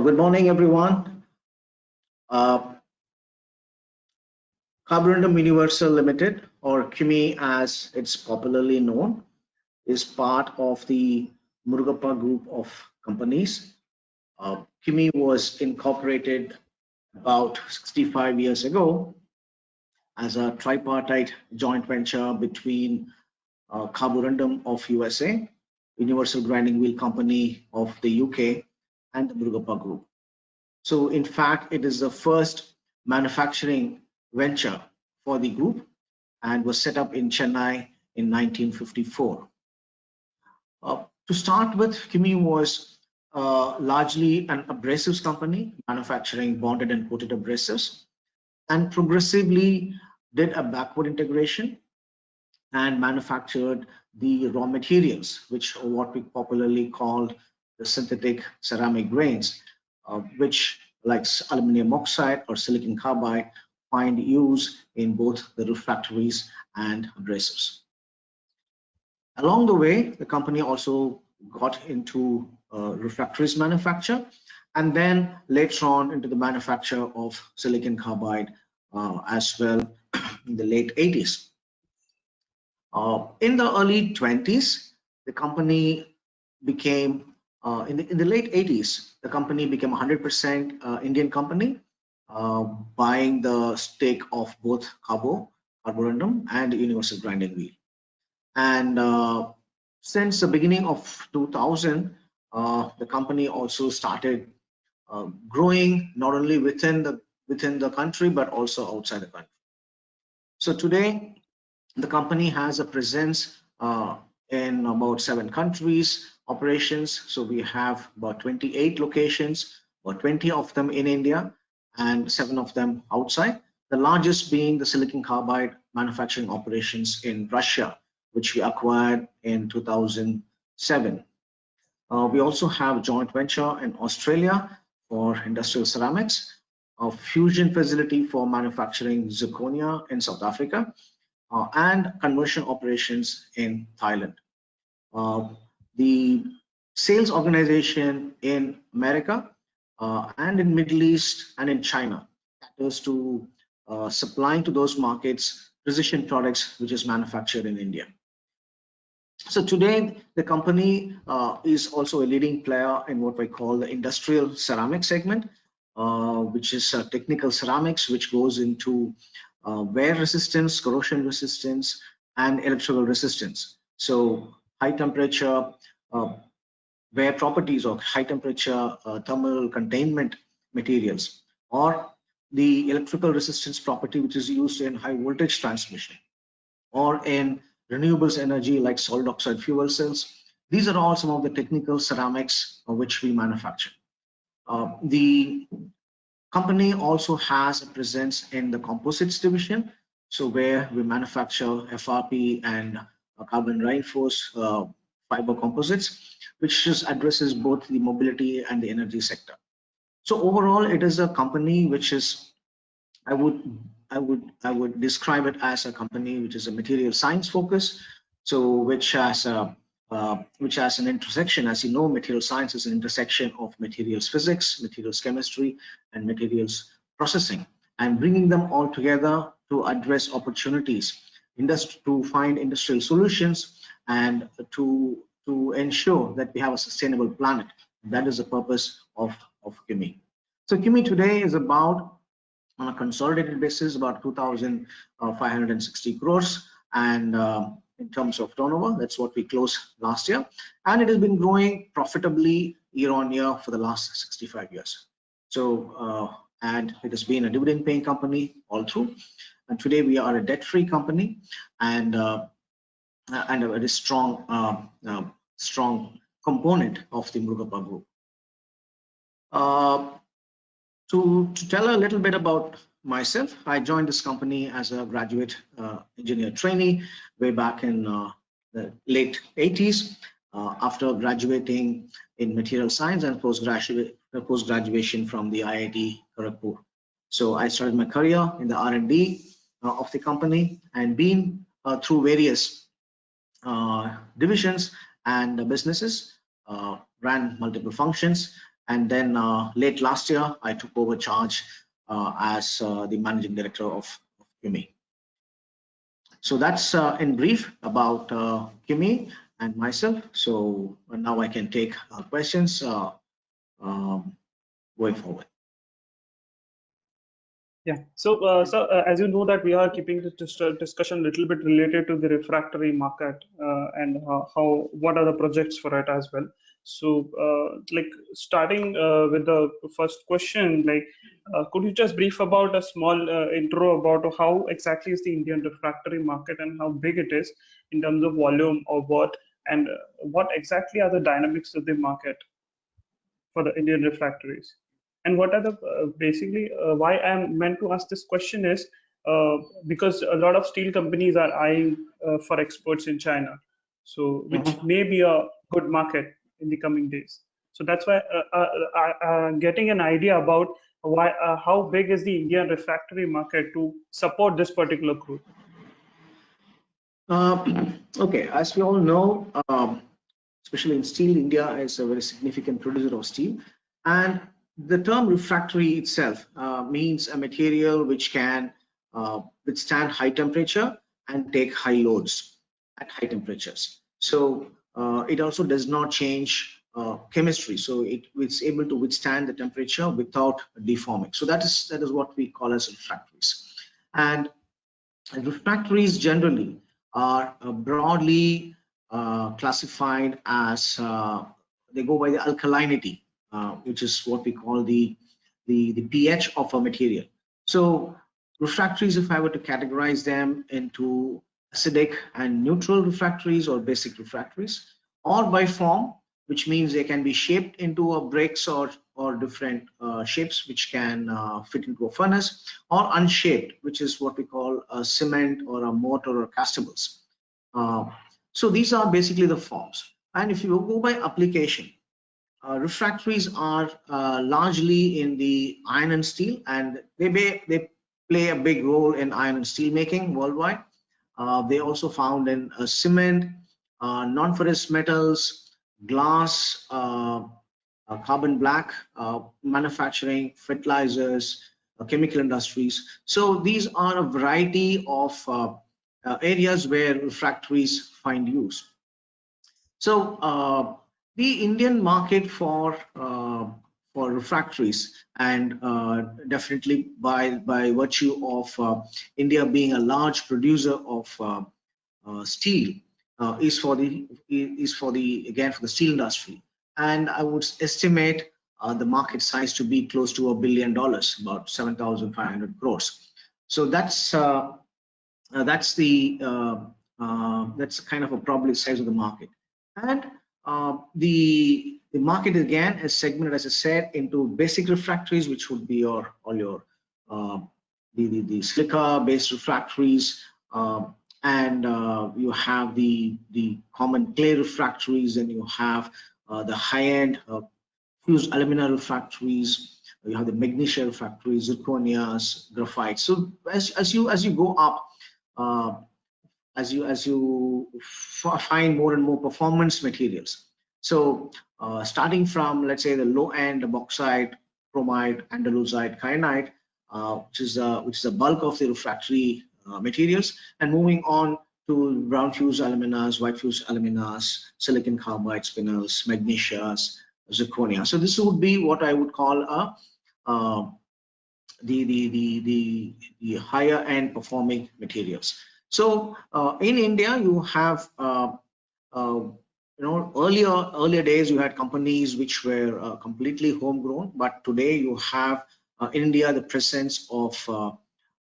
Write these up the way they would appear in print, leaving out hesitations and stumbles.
Good morning, everyone. Uh, Carborundum Universal Limited, or CUMI as it's popularly known, is part of the Murugappa group of companies. CUMI was incorporated about 65 years ago as a tripartite joint venture between Carborundum of USA, Universal Grinding Wheel Company of the UK, and the Murugappa group. So in fact, it is the first manufacturing venture for the group and was set up in Chennai in 1954. To start with, CUMI was largely an abrasives company, manufacturing bonded and coated abrasives, and progressively did a backward integration and manufactured the raw materials, which are what we popularly called the synthetic ceramic grains, which like aluminum oxide or silicon carbide find use in both the refractories and abrasives. Along the way, the company also got into refractories manufacture and then later on into the manufacture of silicon carbide as well in the late 80s. In the early 20s, the company became, in the late 80s, the company became a 100% Indian company, buying the stake of both Carborundum and Universal Grinding Wheel. And since the beginning of 2000, the company also started growing not only within the country but also outside the country. So today, the company has a presence in about 7 countries, operations. So we have about 28 locations, about 20 of them in India and 7 of them outside. The largest being the silicon carbide manufacturing operations in Russia, which we acquired in 2007. We also have a joint venture in Australia for industrial ceramics, a fusion facility for manufacturing zirconia in South Africa, and conversion operations in Thailand. The sales organization in America and in Middle East and in China caters to supplying to those markets precision products which is manufactured in India. So today the company is also a leading player in what we call the industrial ceramic segment, which is technical ceramics, which goes into wear resistance, corrosion resistance, and electrical resistance. So high temperature wear properties or high temperature thermal containment materials, or the electrical resistance property which is used in high voltage transmission or in renewables energy like solid oxide fuel cells. These are all some of the technical ceramics which we manufacture. The company also has a presence in the composites division, so where we manufacture FRP and carbon reinforced fiber composites, which just addresses both the mobility and the energy sector. So overall, it is a company which is, I would describe it as a company which is a material science focus, so which has an intersection. As you know, material science is an intersection of materials physics, materials chemistry, and materials processing, and bringing them all together to address opportunities, to find industrial solutions, and to ensure that we have a sustainable planet. That is the purpose of CUMI. So CUMI today is about, on a consolidated basis, about 2,560 crores, and in terms of turnover, that's what we closed last year, and it has been growing profitably year on year for the last 65 years. So and it has been a dividend paying company all through, and today we are a debt-free company and a very strong component of the Murugappa group. To tell a little bit about myself, I joined this company as a graduate engineer trainee way back in the late 80s, after graduating in material science and post-graduation from the IIT Kharagpur. So I started my career in the R&D of the company and been through various divisions and businesses, ran multiple functions, And then late last year, I took over charge as the managing director of QME. So that's in brief about Kimi and myself. So now I can take questions um, going forward. Yeah. So as you know that we are keeping the discussion a little bit related to the refractory market and how what are the projects for it as well. So like starting with the first question, like could you just brief about a small intro about how exactly is the Indian refractory market and how big it is in terms of volume or what, and what exactly are the dynamics of the market for the Indian refractories? And what are the basically why I'm meant to ask this question is because a lot of steel companies are eyeing for exports in China, so which Mhm. may be a good market in the coming days. So that's why getting an idea about why how big is the Indian refractory market to support this particular growth. Okay, as we all know, especially in steel, India is a very significant producer of steel. And the term refractory itself means a material which can withstand high temperature and take high loads at high temperatures. So it also does not change chemistry. So it's able to withstand the temperature without deforming. So that is what we call as refractories. And refractories generally are broadly classified as they go by the alkalinity, which is what we call the pH of a material. So refractories, if I were to categorize them into acidic and neutral refractories or basic refractories, or by form, which means they can be shaped into a bricks or different shapes which can fit into a furnace, or unshaped, which is what we call a cement or a mortar or castables. Uh, so these are basically the forms. And if you go by application, refractories are largely in the iron and steel, and they play a big role in iron and steel making worldwide. They also found in cement, non-ferrous metals, glass, carbon black, manufacturing, fertilizers, chemical industries. So these are a variety of areas where refractories find use. So the Indian market for refractories, and definitely by virtue of India being a large producer of steel, is for the again for the steel industry, and I would estimate the market size to be close to $1 billion, about 7,500 crores. So that's kind of a probably size of the market. And the market again is segmented, as I said, into basic refractories, which would be your all your uh, the silica based refractories, and you have the common clay refractories, and you have the high end fused alumina refractories. You have the magnesia refractories, zirconias, graphite. So as you go up, uh, as you find more and more performance materials. So starting from, let's say, the low end bauxite, chromite, andalusite, kyanite, which is the bulk of the refractory materials, and moving on to brown fused aluminas, white fused aluminas, silicon carbide, spinels, magnesias, zirconia. So this would be what I would call uh, the higher end performing materials. So in India, you have earlier days you had companies which were completely homegrown, but today you have in India the presence of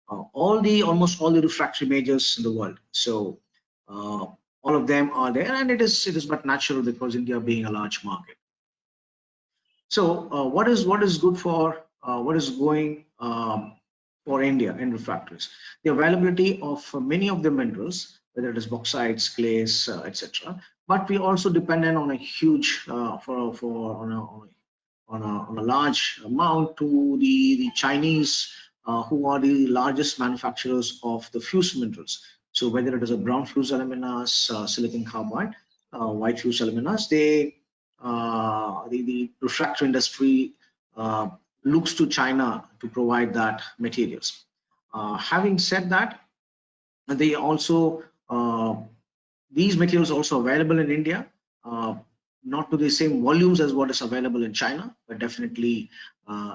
almost all the refractory majors in the world. So all of them are there, and it is but natural because India being a large market. So what is good for what is going for India in refractories? The availability of many of the minerals, whether it is bauxites, clays, etc. But we also dependent on a huge for on a large amount to the Chinese, who are the largest manufacturers of the fused minerals. So whether it is a brown fused aluminas, silicon carbide, white fused aluminas, the refractory industry looks to China to provide that materials. Having said that, they also these materials are also available in India, uh, not to the same volumes as what is available in China, but definitely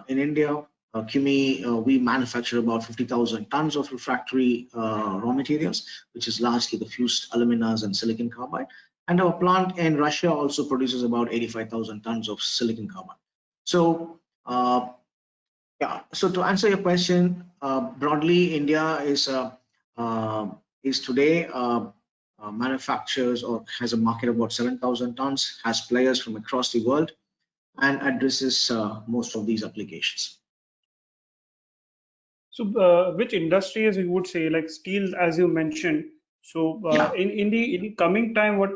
in India, CUMI, we manufacture about 50,000 tons of refractory raw materials, which is largely the fused aluminas and silicon carbide. And our plant in Russia also produces about 85,000 tons of silicon carbide. So, yeah. So to answer your question, broadly, India uh, is today manufactures or has a market of about 7,000 tons, has players from across the world, and addresses most of these applications. So, which industries you would say, like steel, as you mentioned? So, Yeah. in the coming time, what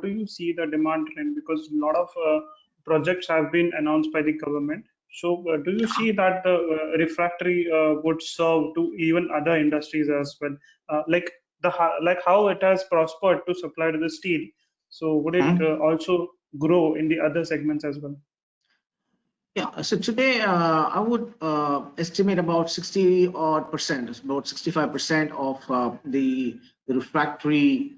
do you see the demand trend? Because a lot of projects have been announced by the government. So, do you see that the refractory would serve to even other industries as well? Like like how it has prospered to supply to the steel. So, would it Mhm. also grow in the other segments as well? Yeah, so today I would estimate about 60 odd percent, about 65% of the refractory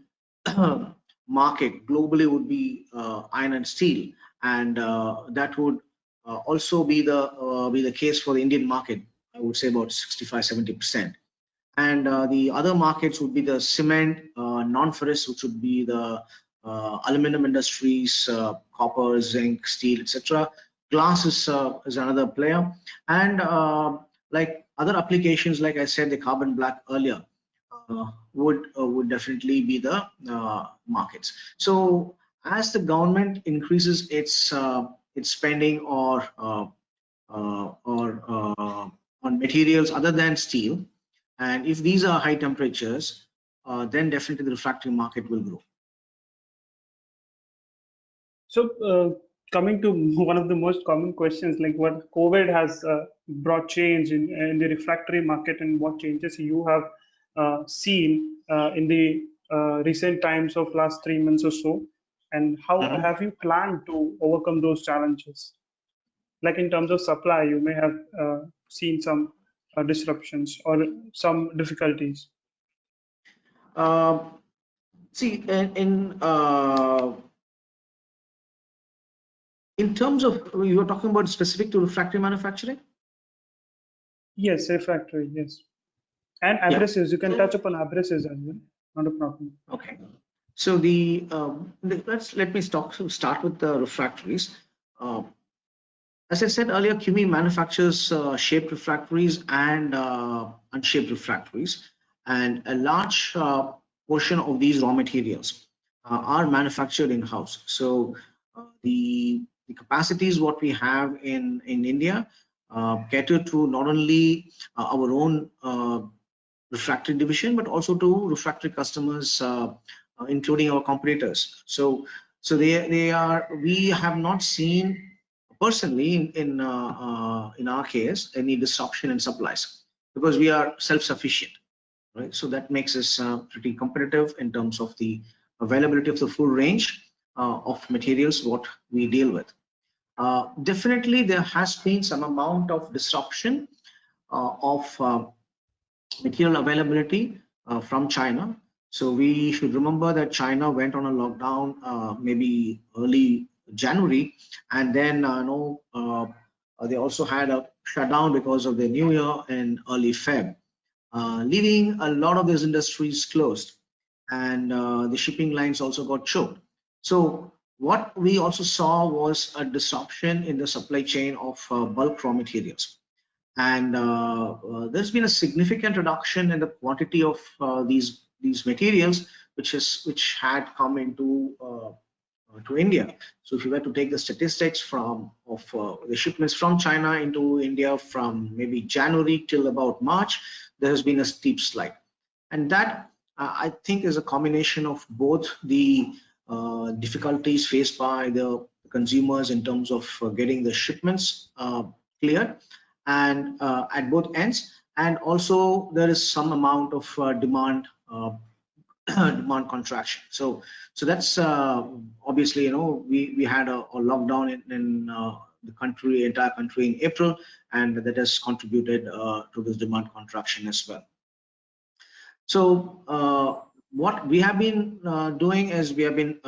market globally would be iron and steel, and that would also be the case for the Indian market. I would say about 65-70%. And the other markets would be the cement, non-ferrous, which would be the aluminum industries, copper, zinc, steel, etc. Glass is another player, and like other applications, like I said, the carbon black earlier, would definitely be the markets. So as the government increases its spending or on materials other than steel, and if these are high temperatures, then definitely the refractory market will grow. So, coming to one of the most common questions, like what COVID has brought change in the refractory market, and what changes you have seen in the recent times of last 3 months or so, and how Mhm. have you planned to overcome those challenges? Like in terms of supply, you may have seen some disruptions or some difficulties. Uh, See, in terms of you were talking about specific to refractory manufacturing. Yes, refractory, yes. And Yeah. abrasives, you can touch So upon abrasives as well, not a problem. okay. So let me start with the refractories. Uh, As I said earlier, CUMI manufactures shaped refractories and unshaped refractories, and a large portion of these raw materials are manufactured in-house. So the capacities what we have in India cater to not only our own refractory division, but also to refractory customers, including our competitors. So they are. We have not seen personally in our case any disruption in supplies because we are self-sufficient, right? So that makes us pretty competitive in terms of the availability of the full range of materials what we deal with. Definitely, there has been some amount of disruption of material availability from China. So we should remember that China went on a lockdown maybe early January, and then they also had a shutdown because of the New Year in early Feb, leaving a lot of these industries closed, and the shipping lines also got choked. So what we also saw was a disruption in the supply chain of bulk raw materials, and there's been a significant reduction in the quantity of these materials which had come into to India. So if you were to take the statistics from of the shipments from China into India from maybe January till about March, there has been a steep slide, and that I think is a combination of both the difficulties faced by the consumers in terms of getting the shipments cleared and at both ends, and also there is some amount of demand demand contraction. So that's obviously, we had a lockdown in the country, entire country in April, and that has contributed to this demand contraction as well. So what we have been doing is we have been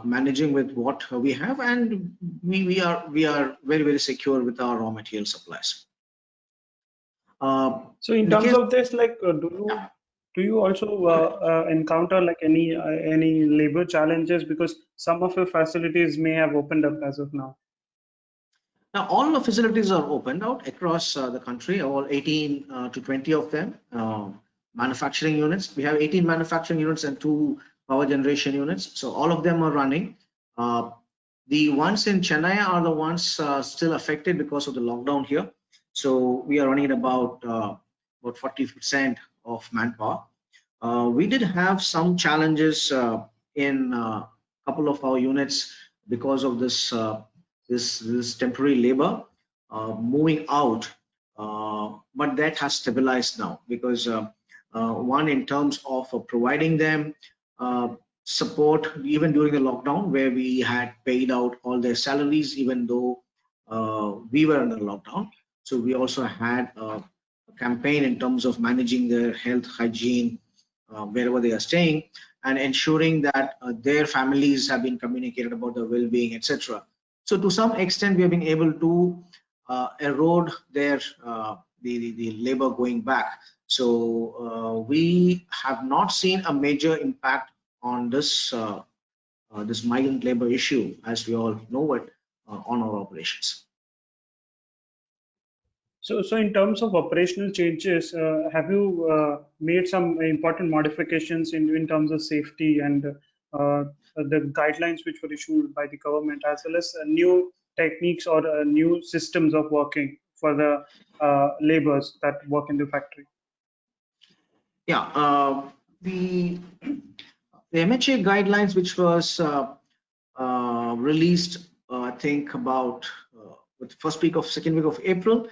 managing with what we have, and we are very, very secure with our raw material supplies. So in In the terms case, of this, like, yeah. do you also encounter like any labor challenges, because some of your facilities may have opened up as of now? Now, all the facilities are opened out across the country, all 18 to 20 of them, manufacturing units. We have 18 manufacturing units and 2 power generation units. So all of them are running. Uh, the ones in Chennai are the ones still affected because of the lockdown here. So we are running at about 40% of manpower. We did have some challenges in a couple of our units because of this temporary labor moving out, but that has stabilized now because one, in terms of providing them uh, support even during the lockdown, where we had paid out all their salaries even though we were under lockdown. So we also had a campaign in terms of managing their health, hygiene, wherever they are staying, and ensuring that their families have been communicated about their well-being, etc. So to some extent, we have been able to erode their the labor going back. So we have not seen a major impact on this migrant labor issue, as we all know it, on our operations. So in terms of operational changes, have you made some important modifications in terms of safety and the guidelines which were issued by the government, as well as new techniques or new systems of working for the laborers that work in the factory? Yeah, the the MHA guidelines, which was released, I think about the first week of second week of April,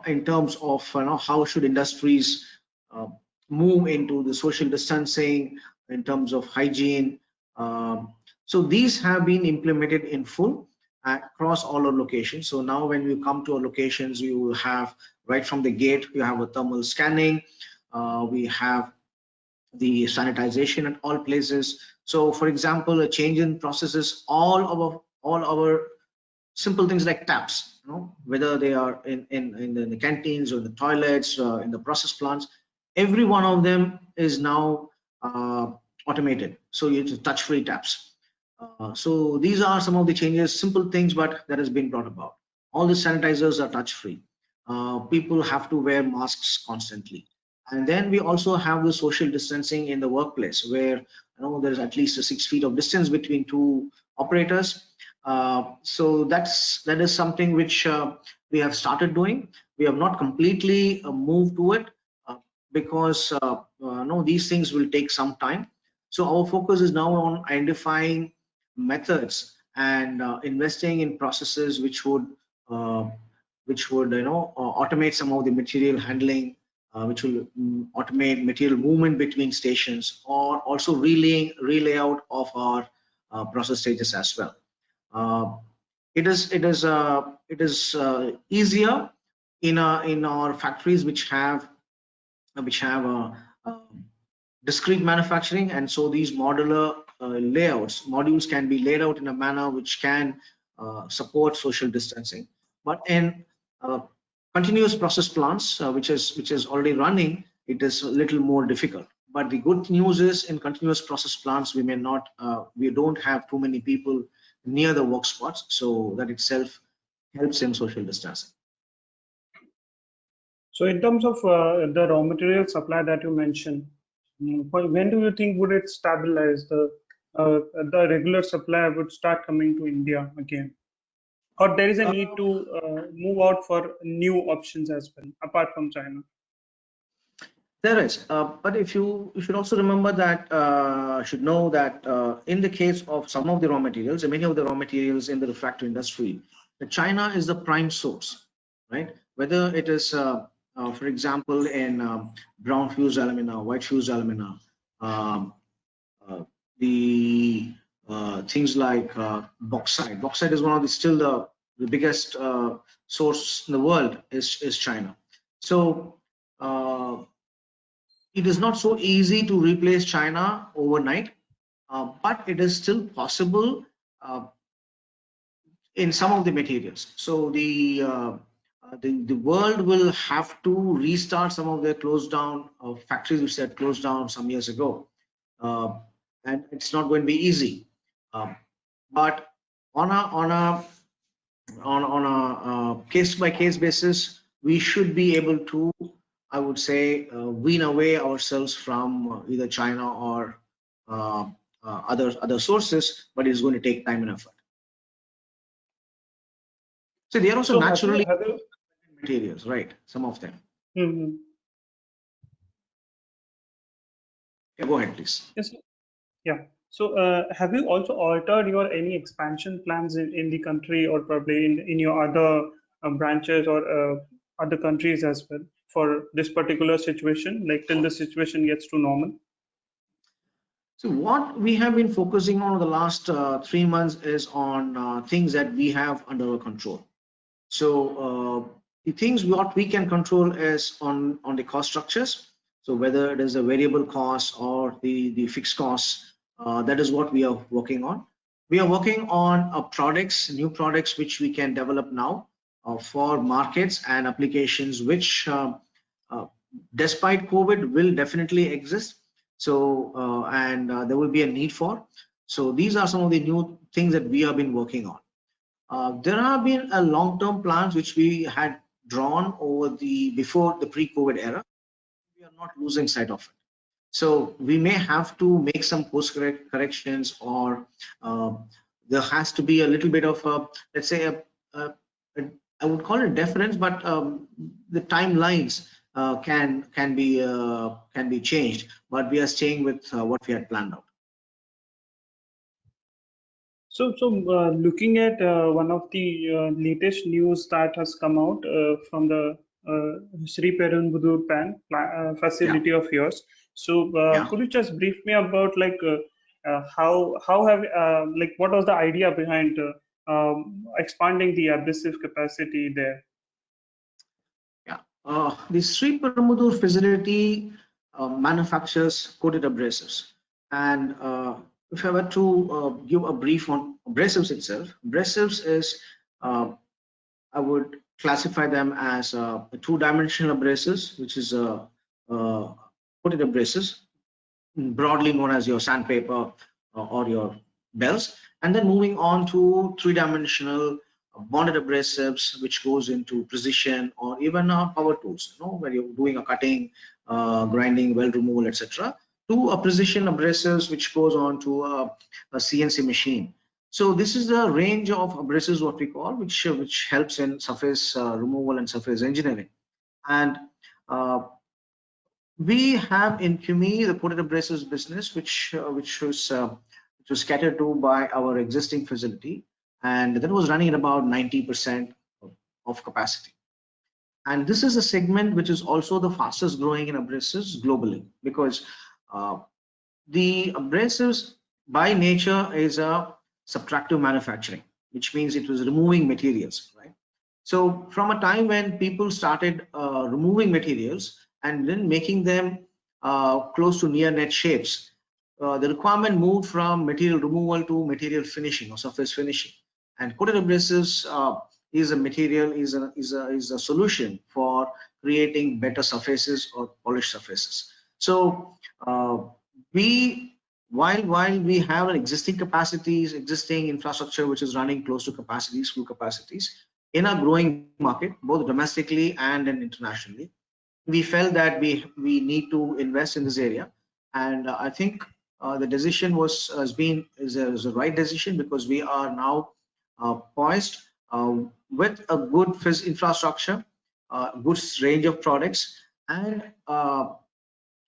in terms of how should industries uh, move into the social distancing, in terms of hygiene. So these have been implemented in full across all our locations. So now when you come to our locations, you will have right from the gate, you have a thermal scanning. We have the sanitization at all places. So, for example, a change in processes, all our simple things like taps, whether they are in the canteens or the toilets, in the process plants, every one of them is now automated. So it's touch-free taps. So these are some of the changes, simple things, but that has been brought about. All the sanitizers are touch-free. People have to wear masks constantly. And then we also have the social distancing in the workplace, where there's at least a 6 feet of distance between two operators. So that is something which we have started doing. We have not completely moved to it because no, these things will take some time. So our focus is now on identifying methods and investing in processes uh, which would automate some of the material handling, which will automate material movement between stations, or also relayout of our process stages as well. Uh, it is easier in our factories which have discrete manufacturing, and so these modular modules can be laid out in a manner which can support social distancing. But in uh, continuous process plants, which is already running, it is a little more difficult. But the good news is, in continuous process plants, we don't have too many people near the work spots, so that itself helps in social distancing. So in terms of the raw material supply that you mentioned, when do you think would it stabilize? The regular supply would start coming to India again, or there is a need to move out for new options as well, apart from China? There is, but if you should also remember that should know that in the case of some of the raw materials, and many of the raw materials in the refractory industry, China is the prime source, right? Whether it is, for example, in brown fused alumina, white fused alumina, um, uh, the things like bauxite. Bauxite is one of the still the biggest source in the world is China. So it is not so easy to replace China overnight, but it is still possible in some of the materials. So the world will have to restart some of their closed down factories which had closed down some years ago, uh, and it's not going to be easy. But on a case by case basis, we should be able to, I would say, wean away ourselves from either China or uh, other sources, but it's going to take time and effort. So they are also So naturally have you materials, right? Some of them. mhm. Yeah, go ahead, please. Yes, yeah. So have you also altered your any expansion plans in the country, or probably in your other branches or other countries as well, for this particular situation, like till the situation gets to normal? So what we have been focusing on the last 3 months is on things that we have under our control. So the things what we can control is on the cost structures. So whether it is a variable cost or the fixed costs, that is what we are working on. We are working on products, new products which we can develop now for markets and applications which, uh, despite COVID, will definitely exist. So and there will be a need for. So these are some of the new things that we have been working on. There have been a long-term plans which we had drawn over the before the pre-COVID era. We are not losing sight of it. So we may have to make some course corrections, or uh, there has to be a little bit of a, let's say, a I would call it deference, but the timelines can be changed. But we are staying with what we had planned out. So, looking at one of the latest news that has come out from the Sri Perumbudur Yeah, facility of yours. So, yeah. could you just brief me about like how have like what was the idea behind expanding the abrasive capacity there? Yeah, the Sri Perumbudur facility manufactures coated abrasives. And if I were to give a brief on abrasives itself, abrasives is, I would classify them as two-dimensional abrasives, which is coated abrasives, broadly known as your sandpaper or your bells, and then moving on to three-dimensional bonded abrasives, which goes into precision or even power tools, where you're doing a cutting, grinding, weld removal, etc., to a precision abrasives, which goes on to a CNC machine. So this is the range of abrasives, what we call, which helps in surface removal and surface engineering. And uh, we have in CUMI the coated abrasives business, which was catered to by our existing facility, and that was running at about 90% of capacity. And this is a segment which is also the fastest growing in abrasives globally, because uh, the abrasives by nature is a subtractive manufacturing, which means it was removing materials, right? So from a time when people started removing materials and then making them close to near net shapes, the requirement moved from material removal to material finishing or surface finishing. And coated abrasives is a material, is a solution for creating better surfaces or polished surfaces. So we while we have an existing capacities, existing infrastructure which is running close to capacities, full capacities in a growing market, both domestically and then internationally, we felt that we need to invest in this area. And I think the decision is a right decision, because we are now poised with a good infrastructure, good range of products, and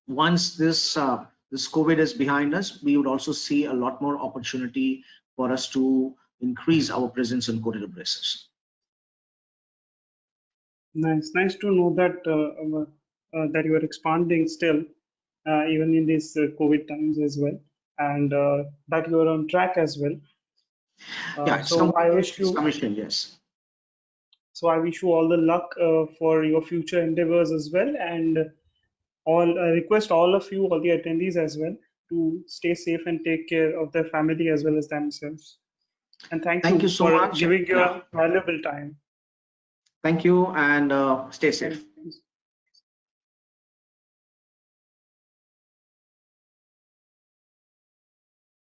once this COVID is behind us, we would also see a lot more opportunity for us to increase our presence in coated abrasives. Nice to know that that you are expanding still. even in these COVID times as well, and that you are on track as well. Yeah, it's So I completed. wish It's you commissioned. Yes. so I wish you all the luck for your future endeavors as well, and all I request all of you, all the attendees as well, to stay safe and take care of their family as well as themselves. And thank Thank you you so for much. giving Yeah. your valuable time. Thank you, and stay safe. Thank you.